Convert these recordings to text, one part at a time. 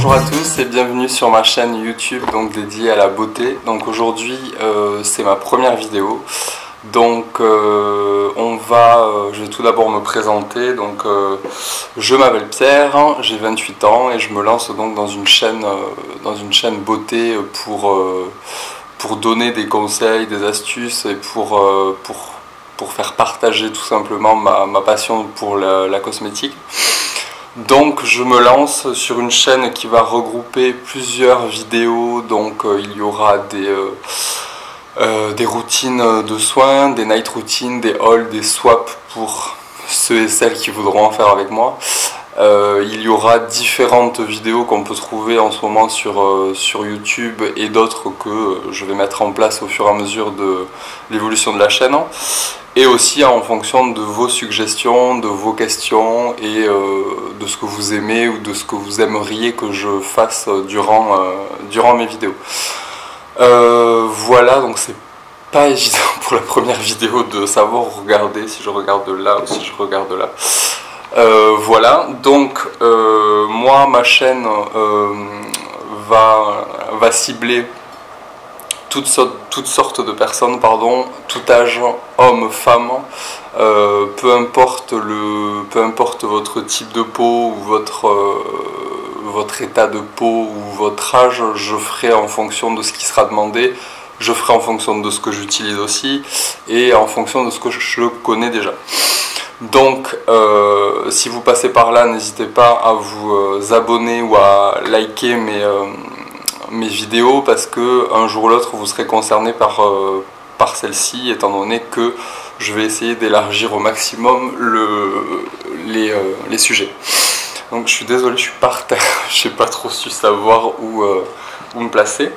Bonjour à tous et bienvenue sur ma chaîne YouTube donc dédiée à la beauté. Donc aujourd'hui c'est ma première vidéo. Donc je vais tout d'abord me présenter. Donc je m'appelle Pierre, j'ai 28 ans et je me lance donc dans une chaîne beauté pour donner des conseils, des astuces et pour faire partager tout simplement ma passion pour la cosmétique. Donc je me lance sur une chaîne qui va regrouper plusieurs vidéos. Donc il y aura des routines de soins, des night routines, des hauls, des swaps pour ceux et celles qui voudront en faire avec moi. Il y aura différentes vidéos qu'on peut trouver en ce moment sur YouTube et d'autres que je vais mettre en place au fur et à mesure de l'évolution de la chaîne. Et aussi en fonction de vos suggestions, de vos questions et de ce que vous aimez ou de ce que vous aimeriez que je fasse durant mes vidéos. Voilà, donc c'est pas évident pour la première vidéo de savoir regarder si je regarde là ou si je regarde là. Voilà, donc moi ma chaîne va cibler toutes sortes de personnes, tout âge, hommes, femmes, peu importe votre type de peau ou votre état de peau ou votre âge, je ferai en fonction de ce qui sera demandé, je ferai en fonction de ce que j'utilise aussi et en fonction de ce que je connais déjà. Donc si vous passez par là, n'hésitez pas à vous abonner ou à liker mes vidéos parce que un jour ou l'autre vous serez concerné par celle-ci, étant donné que je vais essayer d'élargir au maximum les sujets. Donc je suis désolé, je suis par terre, je n'ai pas trop su savoir où me placer.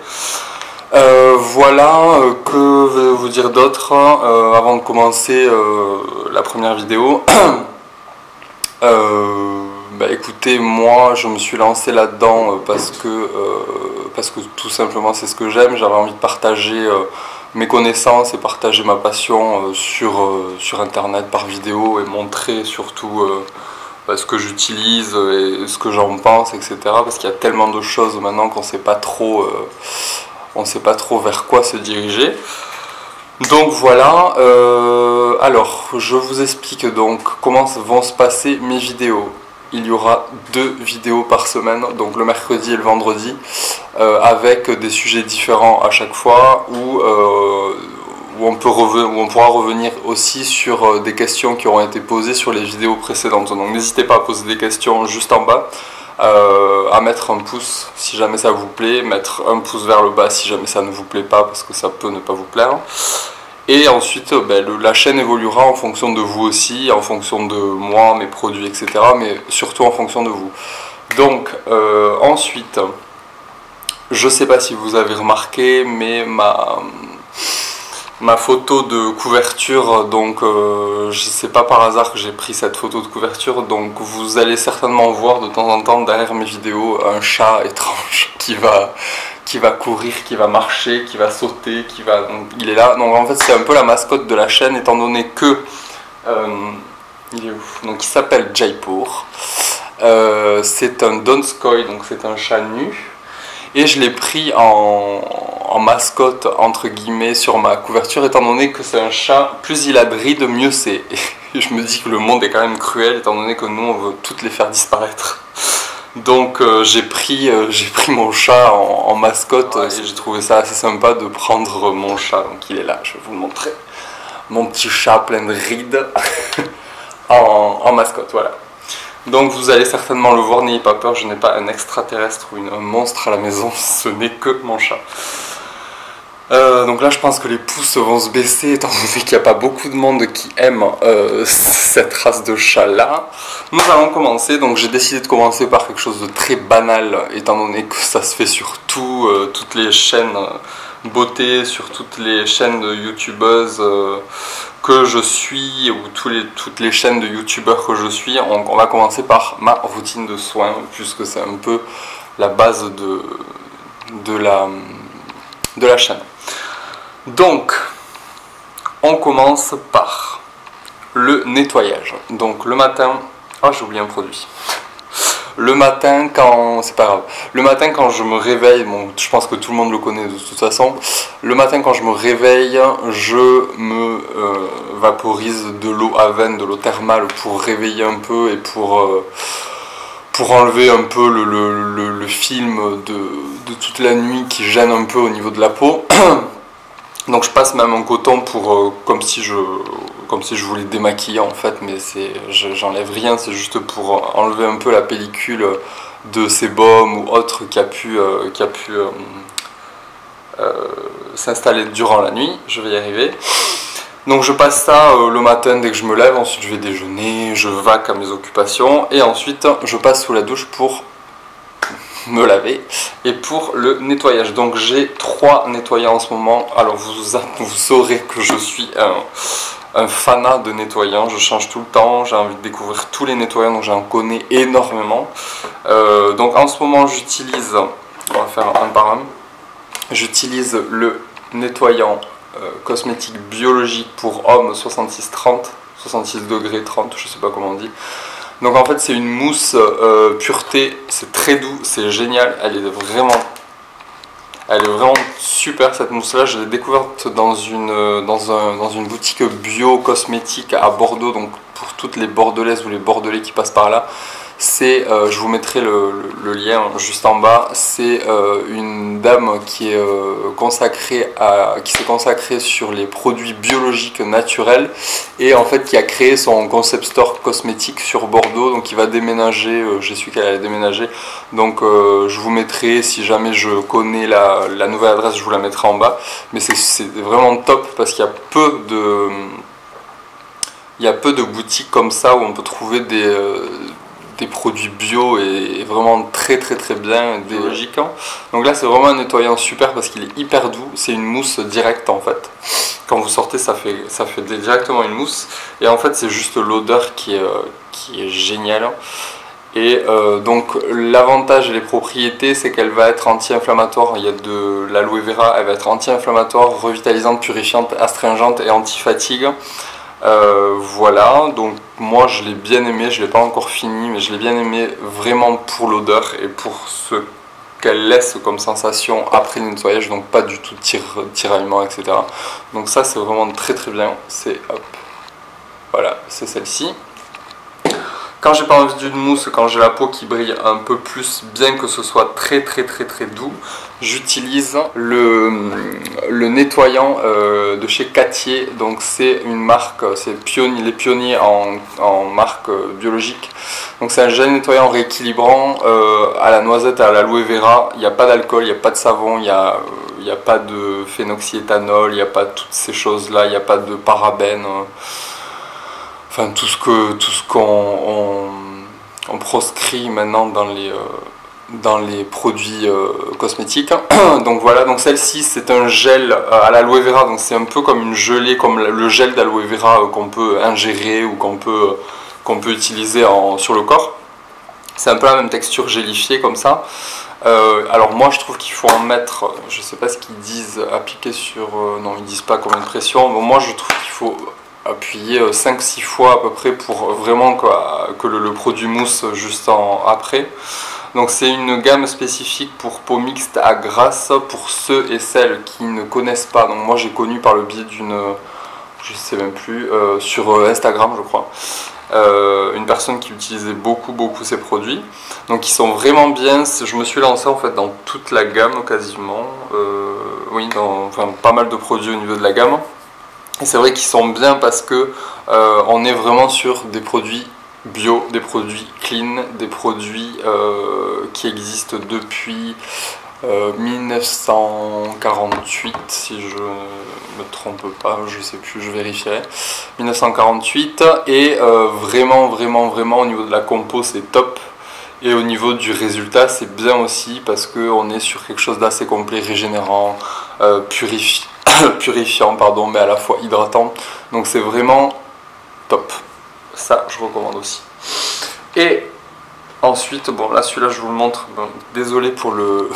Voilà, que vous dire d'autre avant de commencer la première vidéo. Écoutez, moi je me suis lancé là-dedans parce que tout simplement c'est ce que j'aime. J'avais envie de partager mes connaissances et partager ma passion sur internet par vidéo et montrer surtout ce que j'utilise et ce que j'en pense, etc. Parce qu'il y a tellement de choses maintenant qu'on ne sait pas trop vers quoi se diriger. Donc voilà, alors je vous explique donc comment vont se passer mes vidéos. Il y aura 2 vidéos par semaine, donc le mercredi et le vendredi, avec des sujets différents à chaque fois, où on pourra revenir aussi sur des questions qui auront été posées sur les vidéos précédentes. Donc n'hésitez pas à poser des questions juste en bas, à mettre un pouce si jamais ça vous plaît, mettre un pouce vers le bas si jamais ça ne vous plaît pas, parce que ça peut ne pas vous plaire. Et ensuite, la chaîne évoluera en fonction de vous aussi, en fonction de moi, mes produits, etc. Mais surtout en fonction de vous. Donc, ensuite, je ne sais pas si vous avez remarqué, mais ma photo de couverture, donc c'est pas par hasard que j'ai pris cette photo de couverture. Donc, vous allez certainement voir de temps en temps derrière mes vidéos un chat étrange qui va courir, qui va marcher, qui va sauter, donc, il est là. Donc en fait c'est un peu la mascotte de la chaîne, étant donné que il est où? Donc il s'appelle Jaipur. C'est un Donskoy, donc c'est un chat nu. Et je l'ai pris en mascotte entre guillemets sur ma couverture, étant donné que c'est un chat, plus il a de rides, mieux c'est. Et je me dis que le monde est quand même cruel, étant donné que nous on veut toutes les faire disparaître. Donc j'ai pris mon chat en mascotte et j'ai trouvé ça assez sympa de prendre mon chat. Donc il est là, je vais vous le montrer. Mon petit chat plein de rides en mascotte, voilà. Donc vous allez certainement le voir, n'ayez pas peur, je n'ai pas un extraterrestre ou un monstre à la maison, ce n'est que mon chat. Donc là je pense que les pouces vont se baisser étant donné qu'il n'y a pas beaucoup de monde qui aime cette race de chat là. Nous allons commencer, donc j'ai décidé de commencer par quelque chose de très banal étant donné que ça se fait sur toutes les chaînes beauté, sur toutes les chaînes de youtubeuses que je suis ou toutes les chaînes de youtubeurs que je suis. On va commencer par ma routine de soins puisque c'est un peu la base de la chaîne. Donc, on commence par le nettoyage. Donc le matin, j'ai oublié un produit. Le matin quand... c'est pas grave. Le matin quand je me réveille, bon, je pense que tout le monde le connaît de toute façon. Le matin quand je me réveille, je me vaporise de l'eau Aven, de l'eau thermale pour réveiller un peu et pour enlever un peu le film de toute la nuit qui gêne un peu au niveau de la peau. Donc je passe même un coton pour comme si je voulais démaquiller en fait, mais j'enlève rien, c'est juste pour enlever un peu la pellicule de sébum ou autre qui a pu s'installer durant la nuit. Je vais y arriver. Donc je passe ça le matin dès que je me lève, ensuite je vais déjeuner, je vaque à mes occupations et ensuite je passe sous la douche pour me laver et pour le nettoyage. Donc j'ai 3 nettoyants en ce moment. Alors vous saurez que je suis un fanat de nettoyants, je change tout le temps, j'ai envie de découvrir tous les nettoyants, donc j'en connais énormément. Donc en ce moment j'utilise, on va faire un par un, j'utilise le nettoyant cosmétique biologique pour homme 66-30, 66 degrés 30, je sais pas comment on dit. Donc en fait c'est une mousse pureté, c'est très doux, c'est génial, elle est vraiment super cette mousse là. Je l'ai découverte dans une boutique bio cosmétique à Bordeaux, donc pour toutes les Bordelaises ou les Bordelais qui passent par là. C'est, je vous mettrai le lien juste en bas, c'est une dame qui s'est consacrée sur les produits biologiques naturels et en fait qui a créé son concept store cosmétique sur Bordeaux, donc il va déménager, j'ai su qu'elle allait déménager, donc je vous mettrai, si jamais je connais la nouvelle adresse, je vous la mettrai en bas, mais c'est vraiment top parce qu'il y a peu de boutiques comme ça où on peut trouver des produits bio et vraiment très bien biologiques. Donc là c'est vraiment un nettoyant super parce qu'il est hyper doux, c'est une mousse directe en fait. Quand vous sortez ça fait directement une mousse et en fait c'est juste l'odeur qui est géniale. Et donc l'avantage et les propriétés c'est qu'elle va être anti-inflammatoire, il y a de l'aloe vera, elle va être anti-inflammatoire, revitalisante, purifiante, astringente et anti-fatigue. Voilà, donc moi je l'ai bien aimé, je l'ai pas encore fini, mais je l'ai bien aimé vraiment pour l'odeur et pour ce qu'elle laisse comme sensation après le nettoyage, donc pas du tout tiraillement, etc. Donc ça c'est vraiment très bien, c'est hop, voilà, c'est celle-ci. Quand j'ai pas envie d'une mousse, quand j'ai la peau qui brille un peu plus, bien que ce soit très doux, j'utilise le nettoyant de chez Cattier. Donc c'est une marque, c'est les pionniers en marque biologique. Donc c'est un gel nettoyant rééquilibrant à la noisette et à l'aloe vera. Il n'y a pas d'alcool, il n'y a pas de savon, il n'y a pas de phénoxyéthanol, il n'y a pas toutes ces choses là, il n'y a pas de parabènes. Enfin, tout ce qu'on proscrit maintenant dans les produits cosmétiques. Donc voilà, donc celle-ci c'est un gel à l'aloe vera, donc c'est un peu comme une gelée, comme le gel d'aloe vera qu'on peut ingérer ou qu'on peut utiliser sur le corps. C'est un peu la même texture gélifiée comme ça. Alors moi je trouve qu'il faut en mettre, je sais pas ce qu'ils disent, appliquer sur... non, ils disent pas combien de pression, mais moi je trouve qu'il faut appuyer 5-6 fois à peu près pour vraiment que le produit mousse juste après. Donc c'est une gamme spécifique pour peau mixte à grasse pour ceux et celles qui ne connaissent pas. Donc moi j'ai connu par le biais d'une, je sais même plus, sur Instagram je crois, une personne qui utilisait beaucoup ces produits. Donc ils sont vraiment bien, je me suis lancé en fait dans toute la gamme quasiment, oui, enfin pas mal de produits au niveau de la gamme. Et c'est vrai qu'ils sont bien parce que on est vraiment sur des produits bio, des produits clean, des produits qui existent depuis 1948, si je ne me trompe pas, je sais plus, je vérifierai. 1948 et vraiment au niveau de la compo c'est top. Et au niveau du résultat c'est bien aussi parce qu'on est sur quelque chose d'assez complet, régénérant, purifiant pardon, mais à la fois hydratant, donc c'est vraiment top, ça je recommande aussi. Et ensuite, bon là celui-là je vous le montre, bon, désolé pour le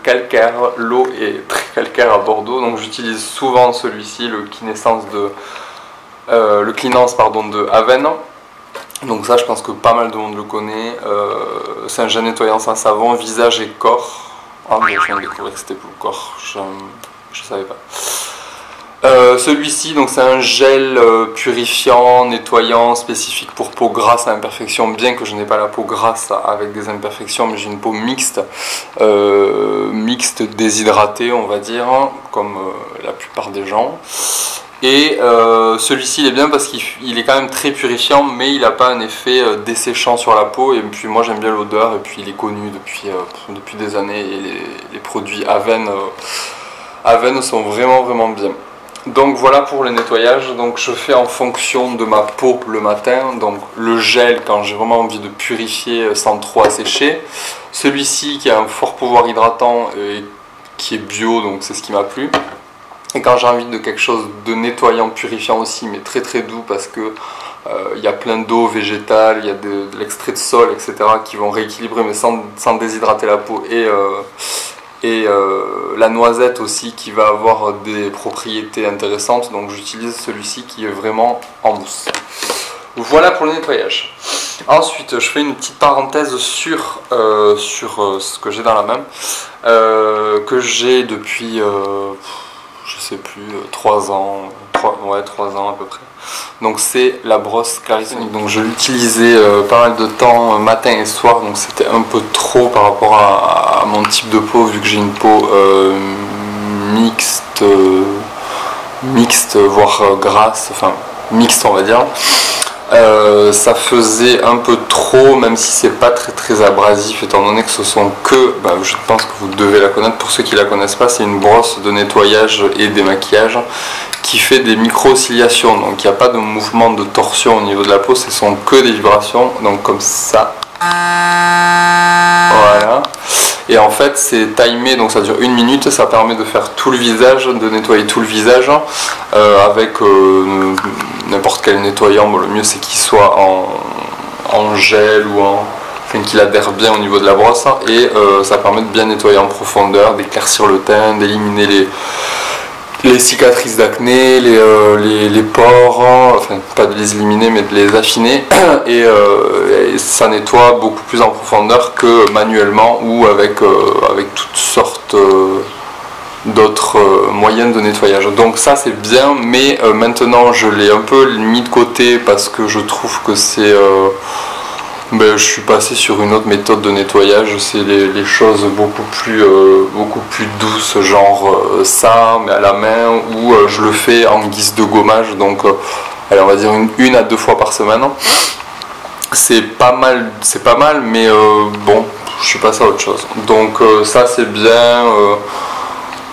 calcaire, l'eau est très calcaire à Bordeaux, donc j'utilise souvent celui-ci, le Cleanance de Aven. Donc ça, je pense que pas mal de monde le connaît. C'est un gel nettoyant sans savon, visage et corps. Ah bon, je viens de découvrir que c'était pour le corps, je savais pas. Celui-ci, donc c'est un gel purifiant, nettoyant, spécifique pour peau grasse à imperfection, bien que je n'ai pas la peau grasse avec des imperfections, mais j'ai une peau mixte, mixte déshydratée, on va dire, comme la plupart des gens. Et celui-ci il est bien parce qu'il est quand même très purifiant, mais il n'a pas un effet desséchant sur la peau. Et puis moi j'aime bien l'odeur, et puis il est connu depuis des années, et les produits Aven sont vraiment bien. Donc voilà pour le nettoyage. Donc je fais en fonction de ma peau le matin. Donc le gel quand j'ai vraiment envie de purifier sans trop assécher. Celui-ci qui a un fort pouvoir hydratant et qui est bio, donc c'est ce qui m'a plu. Et quand j'ai envie de quelque chose de nettoyant, purifiant aussi, mais très doux, parce que y a plein d'eau végétale, il y a de l'extrait de sol, etc. qui vont rééquilibrer mais sans déshydrater la peau, et la noisette aussi qui va avoir des propriétés intéressantes. Donc j'utilise celui-ci qui est vraiment en mousse. Voilà pour le nettoyage. Ensuite je fais une petite parenthèse sur ce que j'ai dans la main, que j'ai depuis je sais plus 3 ans, 3 ans à peu près. Donc c'est la brosse Clarisonic. Donc je l'utilisais pas mal de temps matin et soir, donc c'était un peu trop par rapport à mon type de peau, vu que j'ai une peau mixte voire grasse, enfin mixte on va dire. Ça faisait un peu trop, même si c'est pas très abrasif, étant donné que ce sont que, je pense que vous devez la connaître, pour ceux qui la connaissent pas, c'est une brosse de nettoyage et démaquillage qui fait des micro-oscillations, donc il n'y a pas de mouvement de torsion au niveau de la peau, ce sont que des vibrations, donc comme ça, voilà. Et en fait c'est timé, donc ça dure 1 minute, ça permet de faire tout le visage, de nettoyer tout le visage avec n'importe quel nettoyant. Bon, le mieux c'est qu'il soit en gel ou qu'il adhère bien au niveau de la brosse, et ça permet de bien nettoyer en profondeur, d'éclaircir le teint, d'éliminer les cicatrices d'acné, les pores, enfin pas de les éliminer mais de les affiner, et ça nettoie beaucoup plus en profondeur que manuellement ou avec toutes sortes d'autres moyens de nettoyage. Donc ça c'est bien, mais maintenant je l'ai un peu mis de côté parce que je trouve que c'est je suis passé sur une autre méthode de nettoyage, c'est les choses beaucoup plus douces, genre ça, mais à la main, ou je le fais en guise de gommage, donc allez, on va dire une à 2 fois par semaine. C'est pas mal, mais bon, je suis passé à autre chose. Donc ça c'est bien.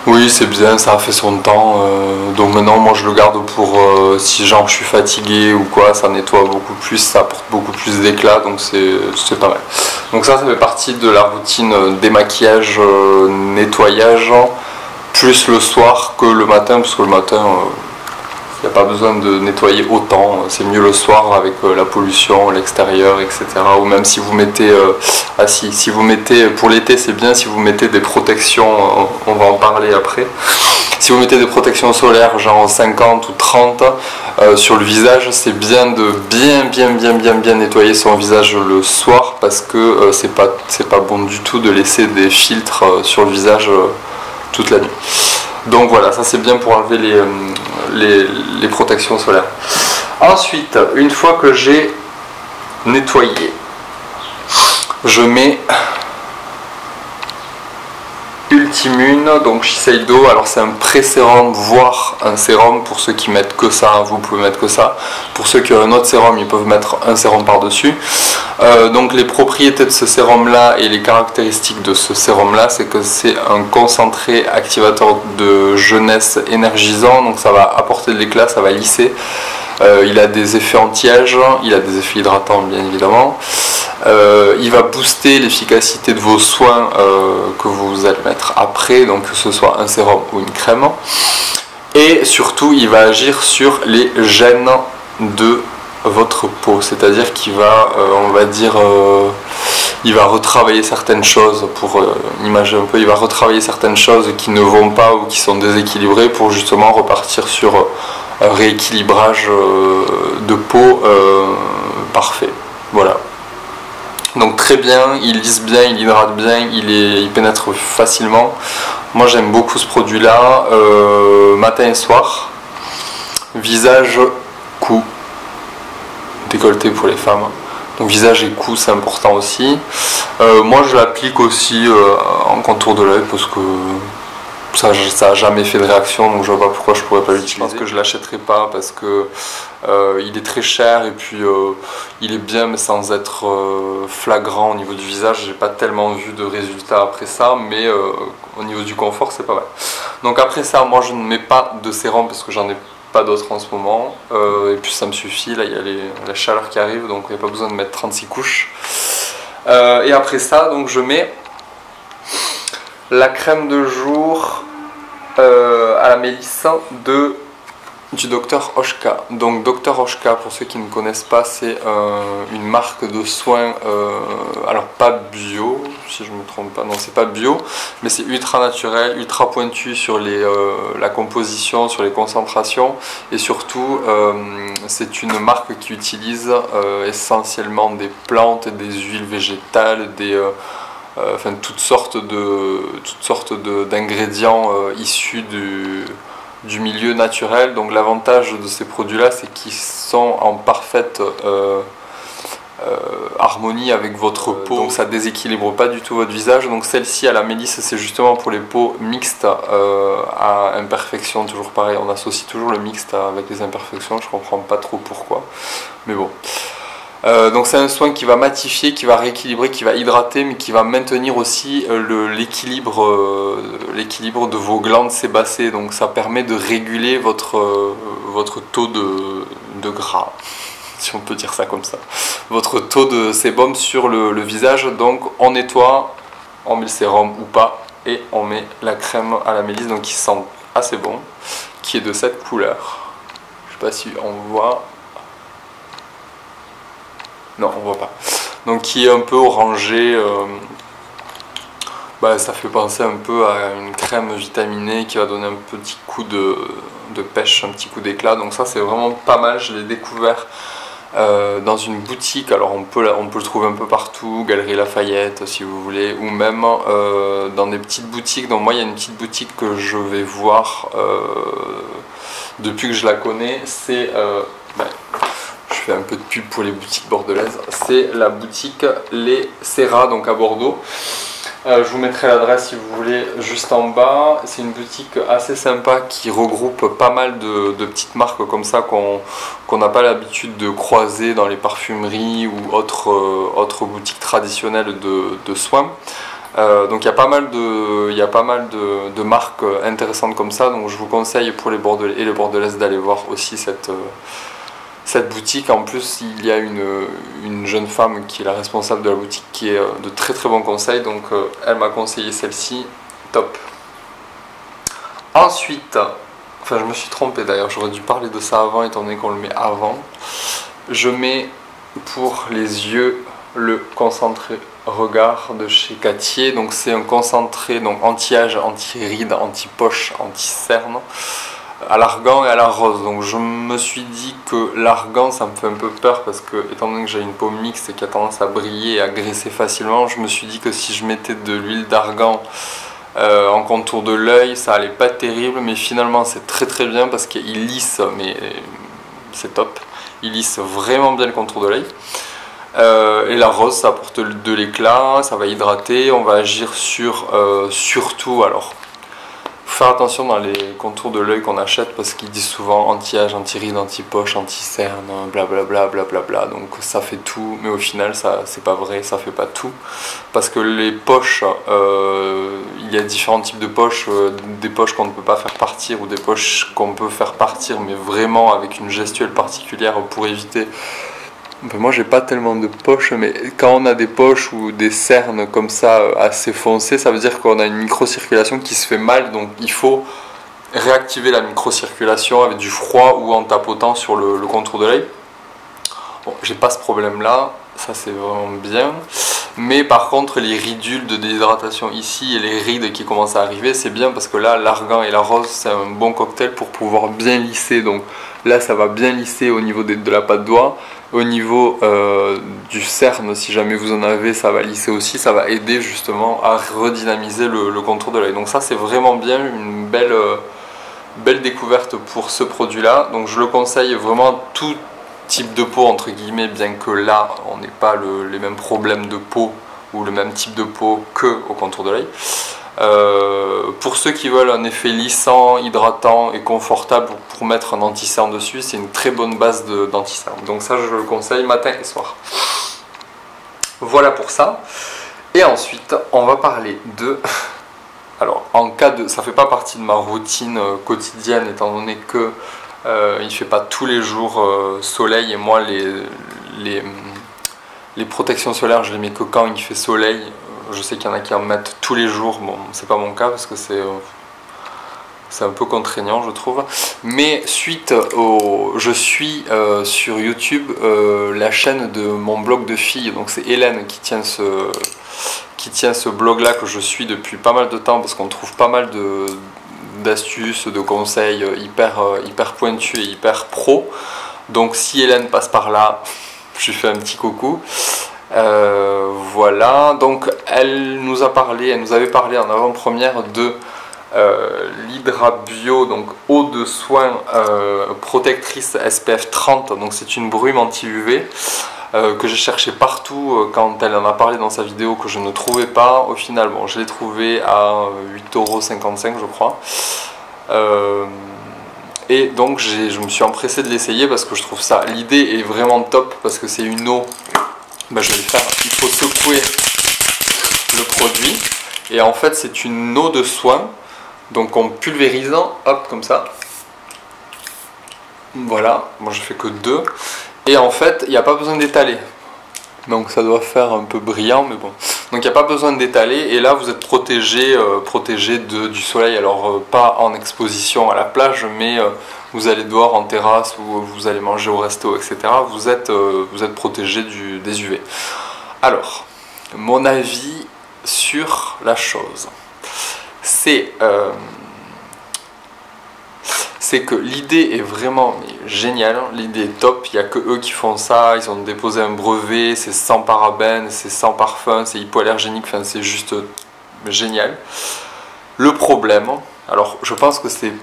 Oui, c'est bien, ça a fait son temps, donc maintenant moi je le garde pour si genre je suis fatigué ou quoi, ça nettoie beaucoup plus, ça apporte beaucoup plus d'éclat, donc c'est pas mal. Donc ça fait partie de la routine démaquillage, nettoyage, plus le soir que le matin, parce que le matin il n'y a pas besoin de nettoyer autant, c'est mieux le soir avec la pollution, l'extérieur, etc. Ou même si vous mettez, si vous mettez, pour l'été c'est bien si vous mettez des protections, on va en parler après. Si vous mettez des protections solaires genre 50 ou 30 sur le visage, c'est bien de bien nettoyer son visage le soir, parce que c'est pas bon du tout de laisser des filtres sur le visage toute la nuit. Donc voilà, ça c'est bien pour enlever les protections solaires. Ensuite, une fois que j'ai nettoyé, je mets Ultimune, donc Shiseido. Alors c'est un pré-sérum voire un sérum pour ceux qui mettent que ça, vous pouvez mettre que ça. Pour ceux qui ont un autre sérum, ils peuvent mettre un sérum par dessus. Donc les propriétés de ce sérum là et les caractéristiques de ce sérum là, c'est que c'est un concentré activateur de jeunesse énergisant, donc ça va apporter de l'éclat, ça va lisser. Il a des effets anti-âge, il a des effets hydratants bien évidemment. Il va booster l'efficacité de vos soins que vous allez mettre après, donc que ce soit un sérum ou une crème. Et surtout il va agir sur les gènes de votre peau, c'est-à-dire qu'il va, on va dire, il va retravailler certaines choses, pour imaginer un peu, il va retravailler certaines choses qui ne vont pas ou qui sont déséquilibrées, pour justement repartir sur un rééquilibrage de peau parfait. Voilà. Donc très bien, il lisse bien, il hydrate bien, il pénètre facilement. Moi j'aime beaucoup ce produit là, matin et soir. Visage, cou, décolleté pour les femmes. Donc visage et cou c'est important aussi. Moi je l'applique aussi en contour de l'œil parce que ça n'a jamais fait de réaction, donc je vois pas pourquoi je pourrais pas l'utiliser. Je pense que je l'achèterai pas parce que il est très cher et puis il est bien mais sans être flagrant au niveau du visage. J'ai pas tellement vu de résultats après ça, mais au niveau du confort c'est pas mal. Donc après ça, moi je ne mets pas de sérum parce que j'en ai pas d'autres en ce moment et puis ça me suffit. Là il y a la chaleur qui arrive, donc il n'y a pas besoin de mettre 36 couches. Et après ça, donc je mets la crème de jour à la mélisse du Dr Oshka. Donc Dr Oshka, pour ceux qui ne connaissent pas, c'est une marque de soins, alors pas bio, si je ne me trompe pas, non c'est pas bio, mais c'est ultra naturel, ultra pointu sur la composition, sur les concentrations, et surtout c'est une marque qui utilise essentiellement des plantes, des huiles végétales, enfin toutes sortes d'ingrédients issus du milieu naturel. Donc l'avantage de ces produits là c'est qu'ils sont en parfaite harmonie avec votre peau, donc ça déséquilibre pas du tout votre visage. Donc celle-ci à la mélisse c'est justement pour les peaux mixtes à imperfections, toujours pareil, on associe toujours le mixte avec les imperfections, je comprends pas trop pourquoi, mais bon. Donc c'est un soin qui va matifier, qui va rééquilibrer, qui va hydrater, mais qui va maintenir aussi l'équilibre de vos glandes sébacées. Donc ça permet de réguler votre taux de gras, si on peut dire ça comme ça. Votre taux de sébum sur le visage. Donc on nettoie, on met le sérum ou pas, et on met la crème à la mélisse, donc qui sent assez bon, qui est de cette couleur. Je sais pas si on voit. Non, on voit pas. Donc qui est un peu orangé, ça fait penser un peu à une crème vitaminée qui va donner un petit coup de pêche, un petit coup d'éclat. Donc ça c'est vraiment pas mal, je l'ai découvert dans une boutique. Alors on peut le trouver un peu partout, Galerie Lafayette si vous voulez, ou même dans des petites boutiques. Donc moi il y a une petite boutique que je vais voir depuis que je la connais, c'est... je fais un peu de pub pour les boutiques bordelaises, c'est la boutique Les Serras, donc à Bordeaux. Je vous mettrai l'adresse si vous voulez juste en bas. C'est une boutique assez sympa qui regroupe pas mal de petites marques comme ça qu'on n'a pas l'habitude de croiser dans les parfumeries ou autres boutiques traditionnelles de soins. Donc il y a pas mal de marques intéressantes comme ça, donc je vous conseille pour les Bordelais et les Bordelaises d'aller voir aussi cette boutique. En plus il y a une jeune femme qui est la responsable de la boutique qui est de très très bons conseils, donc elle m'a conseillé celle-ci, top. Ensuite, enfin je me suis trompé d'ailleurs, j'aurais dû parler de ça avant étant donné qu'on le met avant. Je mets pour les yeux le concentré regard de chez Cattier, donc c'est un concentré donc anti-âge, anti-rides, anti-poche, anti-cerne, à l'argan et à la rose. Donc je me suis dit que l'argan ça me fait un peu peur parce que étant donné que j'ai une peau mixte et qui a tendance à briller et à graisser facilement, je me suis dit que si je mettais de l'huile d'argan en contour de l'œil ça allait pas être terrible, mais finalement c'est très très bien parce qu'il lisse, mais c'est top, il lisse vraiment bien le contour de l'œil. Et la rose ça apporte de l'éclat, ça va hydrater, on va agir sur surtout, alors faut faire attention dans les contours de l'œil qu'on achète parce qu'ils disent souvent anti-âge, anti-rides, anti-poche, anti-cerne, blablabla, blablabla, donc ça fait tout, mais au final ça c'est pas vrai, ça fait pas tout, parce que les poches, il y a différents types de poches, des poches qu'on ne peut pas faire partir ou des poches qu'on peut faire partir mais vraiment avec une gestuelle particulière pour éviter. Moi j'ai pas tellement de poches, mais quand on a des poches ou des cernes comme ça assez foncées, ça veut dire qu'on a une microcirculation qui se fait mal, donc il faut réactiver la microcirculation avec du froid ou en tapotant sur le contour de l'œil. Bon, j'ai pas ce problème là, ça c'est vraiment bien, mais par contre les ridules de déshydratation ici et les rides qui commencent à arriver, c'est bien parce que là l'argan et la rose c'est un bon cocktail pour pouvoir bien lisser. Donc là ça va bien lisser au niveau de la patte doigt, Au niveau du cerne, si jamais vous en avez, ça va lisser aussi, ça va aider justement à redynamiser le contour de l'œil. Donc ça c'est vraiment bien, une belle découverte pour ce produit là. Donc je le conseille vraiment à tout type de peau entre guillemets, bien que là on n'ait pas les mêmes problèmes de peau ou le même type de peau que au contour de l'œil. Pour ceux qui veulent un effet lissant, hydratant et confortable pour mettre un anti-cerne dessus, c'est une très bonne base d'anti-cerne. Donc ça je le conseille matin et soir. Voilà pour ça. Et ensuite on va parler de... Alors en cas de... ça fait pas partie de ma routine quotidienne étant donné que il fait pas tous les jours soleil, et moi les protections solaires je les mets que quand il fait soleil. Je sais qu'il y en a qui en mettent tous les jours, bon c'est pas mon cas parce que c'est un peu contraignant je trouve. Mais suite je suis sur YouTube la chaîne de mon blog de filles, donc c'est Hélène qui tient ce blog là que je suis depuis pas mal de temps parce qu'on trouve pas mal d'astuces, de conseils hyper pointus et hyper pro. Donc si Hélène passe par là, je lui fais un petit coucou. Voilà, donc elle nous avait parlé en avant-première de l'Hydra Bio, donc eau de soin protectrice SPF 30, donc c'est une brume anti-UV que j'ai cherché partout quand elle en a parlé dans sa vidéo, que je ne trouvais pas. Au final, bon, je l'ai trouvé à 8,55 € je crois. Et donc je me suis empressé de l'essayer parce que je trouve ça, l'idée est vraiment top parce que c'est une eau. Ben, je vais le faire, il faut secouer le produit et en fait c'est une eau de soin, donc en pulvérisant, hop comme ça, voilà, moi je fais que 2 et en fait il n'y a pas besoin d'étaler, donc ça doit faire un peu brillant mais bon, donc il n'y a pas besoin d'étaler et là vous êtes protégé, du soleil, alors pas en exposition à la plage mais vous allez dehors en terrasse ou vous allez manger au resto, etc. Vous êtes protégé des UV. Alors, mon avis sur la chose, c'est que l'idée est vraiment géniale, l'idée est top, il n'y a que eux qui font ça, ils ont déposé un brevet, c'est sans parabènes, c'est sans parfum, c'est hypoallergénique, enfin c'est juste génial. Le problème, alors je pense que c'est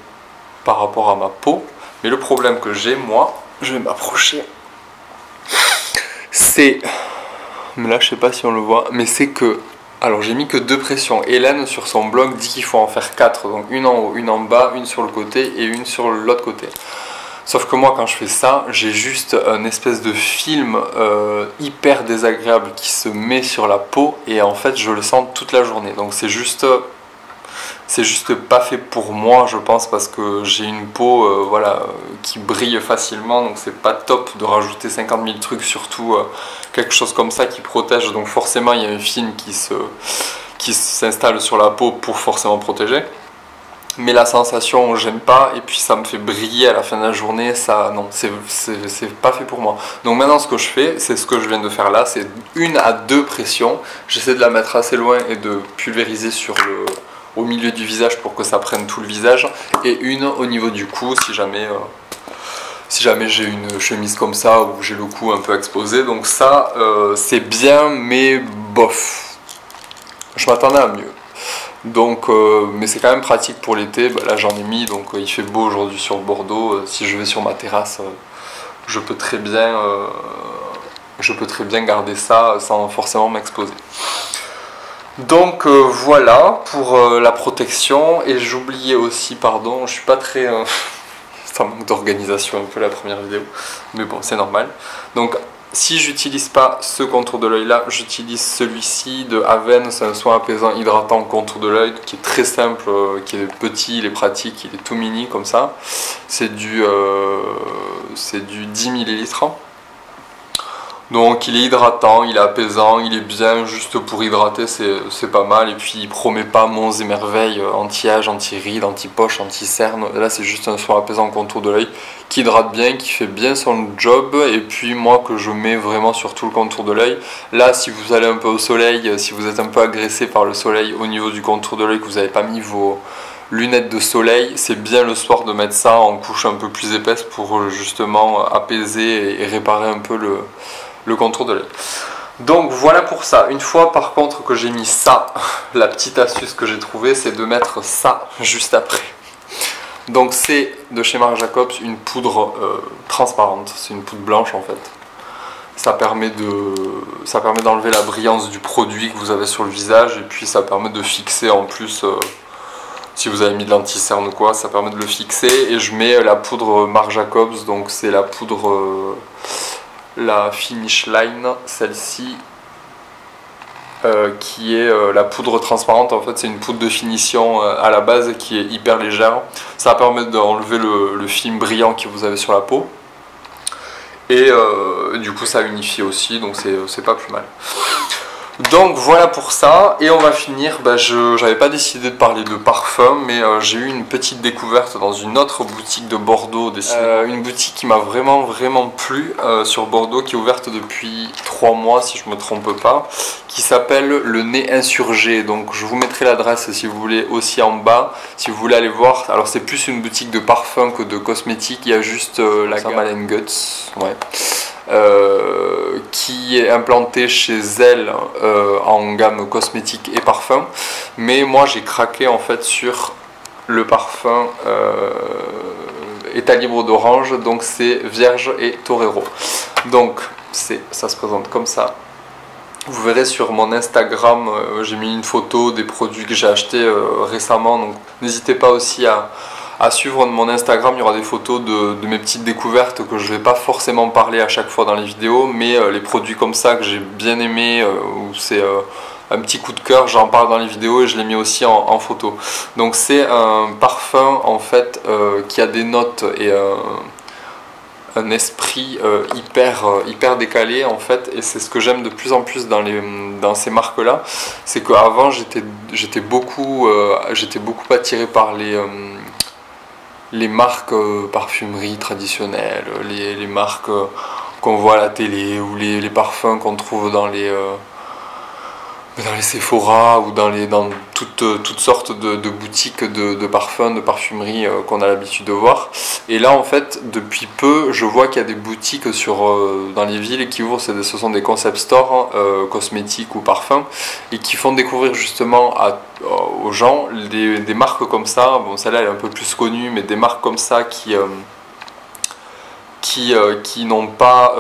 par rapport à ma peau, mais le problème que j'ai, moi, je vais m'approcher, c'est, mais là je sais pas si on le voit, mais c'est que, alors j'ai mis que 2 pressions. Hélène sur son blog dit qu'il faut en faire 4, donc une en haut, une en bas, une sur le côté et une sur l'autre côté. Sauf que moi quand je fais ça, j'ai juste une espèce de film hyper désagréable qui se met sur la peau et en fait je le sens toute la journée, donc c'est juste pas fait pour moi je pense, parce que j'ai une peau voilà, qui brille facilement, donc c'est pas top de rajouter 50 000 trucs, surtout quelque chose comme ça qui protège, donc forcément il y a un film qui s'installe sur la peau pour forcément protéger, mais la sensation j'aime pas et puis ça me fait briller à la fin de la journée, ça non, c'est pas fait pour moi. Donc maintenant ce que je fais, c'est ce que je viens de faire là, c'est 1 à 2 pressions, j'essaie de la mettre assez loin et de pulvériser au milieu du visage pour que ça prenne tout le visage, et une au niveau du cou si jamais j'ai une chemise comme ça ou j'ai le cou un peu exposé. Donc ça c'est bien mais bof, je m'attendais à mieux, donc mais c'est quand même pratique pour l'été. Bah, là j'en ai mis, donc il fait beau aujourd'hui sur Bordeaux, si je vais sur ma terrasse je peux très bien garder ça sans forcément m'exposer. Donc voilà pour la protection. Et j'oubliais aussi, pardon, je suis pas très... ça manque d'organisation un peu la première vidéo, mais bon c'est normal. Donc si j'utilise pas ce contour de l'œil là, j'utilise celui-ci de Aven, c'est un soin apaisant hydratant contour de l'œil qui est très simple, qui est petit, il est pratique, il est tout mini comme ça. C'est du 10 ml. Donc il est hydratant, il est apaisant, il est bien, juste pour hydrater c'est pas mal. Et puis il promet pas monts et merveilles, anti-âge, anti-rides, anti-poche, anti-cerne. Là c'est juste un soin apaisant contour de l'œil qui hydrate bien, qui fait bien son job. Et puis moi que je mets vraiment sur tout le contour de l'œil. Là si vous allez un peu au soleil, si vous êtes un peu agressé par le soleil au niveau du contour de l'œil, que vous n'avez pas mis lunettes de soleil, c'est bien le soir de mettre ça en couche un peu plus épaisse pour justement apaiser et réparer un peu le contour de l'œil. Donc voilà pour ça. Une fois par contre que j'ai mis ça, la petite astuce que j'ai trouvée, c'est de mettre ça juste après. Donc c'est de chez Marc Jacobs une poudre transparente, c'est une poudre blanche en fait. Ça permet d'enlever la brillance du produit que vous avez sur le visage et puis ça permet de fixer en plus, si vous avez mis de l'anti-cerne ou quoi, ça permet de le fixer. Et je mets la poudre Marc Jacobs, donc c'est la poudre, la Finish Line, celle-ci, qui est la poudre transparente. En fait c'est une poudre de finition à la base qui est hyper légère. Ça permet d'enlever le film brillant que vous avez sur la peau. Et du coup ça unifie aussi, donc c'est pas plus mal. Donc voilà pour ça, et on va finir, j'avais pas décidé de parler de parfum, mais j'ai eu une petite découverte dans une autre boutique de Bordeaux, une boutique qui m'a vraiment plu sur Bordeaux, qui est ouverte depuis 3 mois si je me trompe pas, qui s'appelle Le Nez Insurgé. Donc je vous mettrai l'adresse si vous voulez aussi en bas, si vous voulez aller voir. Alors c'est plus une boutique de parfum que de cosmétiques, il y a juste la gamme Guts, ouais. Qui est implantée chez elle en gamme cosmétique et parfum, mais moi j'ai craqué en fait sur le parfum état libre d'orange, donc c'est Vierge et Torero. Donc ça se présente comme ça. Vous verrez sur mon Instagram, j'ai mis une photo des produits que j'ai achetés récemment, donc n'hésitez pas aussi à suivre mon Instagram. Il y aura des photos de mes petites découvertes que je ne vais pas forcément parler à chaque fois dans les vidéos, mais les produits comme ça que j'ai bien aimé, où c'est un petit coup de cœur, j'en parle dans les vidéos et je les mets aussi en photo. Donc c'est un parfum en fait qui a des notes et un esprit hyper décalé en fait, et c'est ce que j'aime de plus en plus dans ces marques là. C'est qu'avant j'étais beaucoup attiré par les marques parfumerie traditionnelles, les marques qu'on voit à la télé, ou les parfums qu'on trouve dans les Sephora ou dans toutes sortes de boutiques de parfums, de parfumerie qu'on a l'habitude de voir. Et là en fait depuis peu je vois qu'il y a des boutiques dans les villes qui ouvrent, ce sont des concept stores cosmétiques ou parfums, et qui font découvrir justement aux gens des marques comme ça. Bon, celle-là elle est un peu plus connue, mais des marques comme ça qui n'ont pas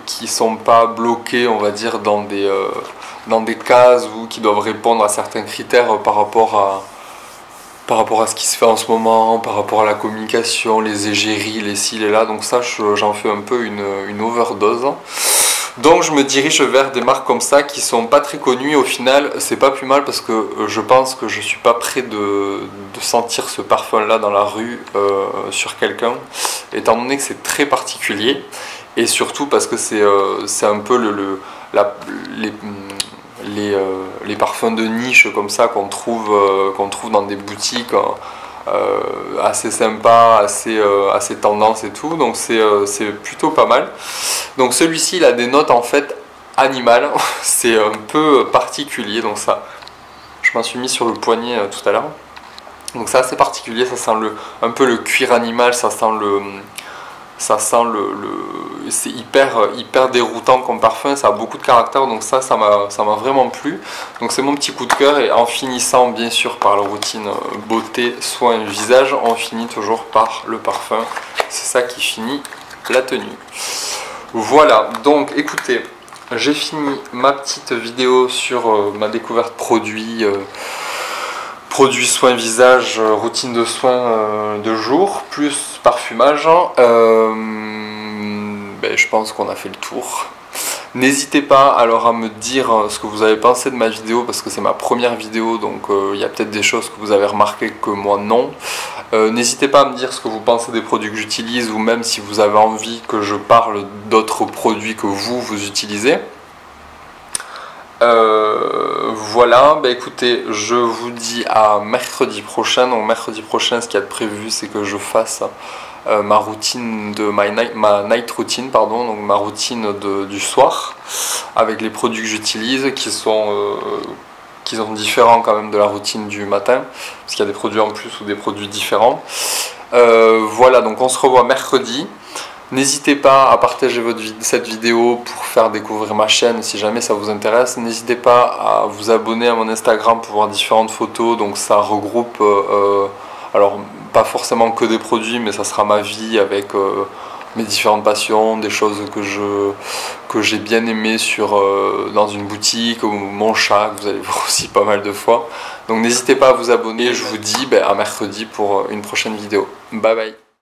qui sont pas bloquées, on va dire, dans des cases, ou qui doivent répondre à certains critères par rapport à ce qui se fait en ce moment, par rapport à la communication, les égéries, les ci, les là. Donc ça, j'en fais un peu une overdose. Donc je me dirige vers des marques comme ça qui sont pas très connues. Au final c'est pas plus mal, parce que je pense que je suis pas prêt de sentir ce parfum là dans la rue sur quelqu'un, étant donné que c'est très particulier, et surtout parce que c'est un peu les parfums de niche comme ça qu'on trouve dans des boutiques assez sympa, assez tendance et tout. Donc c'est plutôt pas mal. Donc celui-ci il a des notes en fait animales. C'est un peu particulier, donc ça je m'en suis mis sur le poignet tout à l'heure. Donc ça c'est particulier, ça sent un peu le cuir animal, ça sent c'est hyper déroutant comme parfum, ça a beaucoup de caractère, donc ça m'a vraiment plu. Donc c'est mon petit coup de cœur. Et en finissant bien sûr par la routine beauté, soin, visage, on finit toujours par le parfum. C'est ça qui finit la tenue. Voilà, donc écoutez, j'ai fini ma petite vidéo sur ma découverte produits soins visage, routine de soins de jour, plus parfumage. Je pense qu'on a fait le tour. N'hésitez pas alors à me dire ce que vous avez pensé de ma vidéo, parce que c'est ma première vidéo, donc il y a peut-être des choses que vous avez remarquées que moi non. N'hésitez pas à me dire ce que vous pensez des produits que j'utilise, ou même si vous avez envie que je parle d'autres produits que vous utilisez. Voilà, écoutez, je vous dis à mercredi prochain. Donc mercredi prochain, ce qu'il y a de prévu, c'est que je fasse ma routine ma night routine, pardon, donc ma routine du soir, avec les produits que j'utilise, qui sont qui sont différents quand même de la routine du matin, parce qu'il y a des produits en plus ou des produits différents. Voilà, donc on se revoit mercredi. N'hésitez pas à partager cette vidéo pour faire découvrir ma chaîne si jamais ça vous intéresse. N'hésitez pas à vous abonner à mon Instagram pour voir différentes photos. Donc ça regroupe, alors pas forcément que des produits, mais ça sera ma vie avec mes différentes passions, des choses que j'ai bien aimées dans une boutique, ou mon chat que vous allez voir aussi pas mal de fois. Donc n'hésitez pas à vous abonner. Je vous dis à mercredi pour une prochaine vidéo. Bye bye.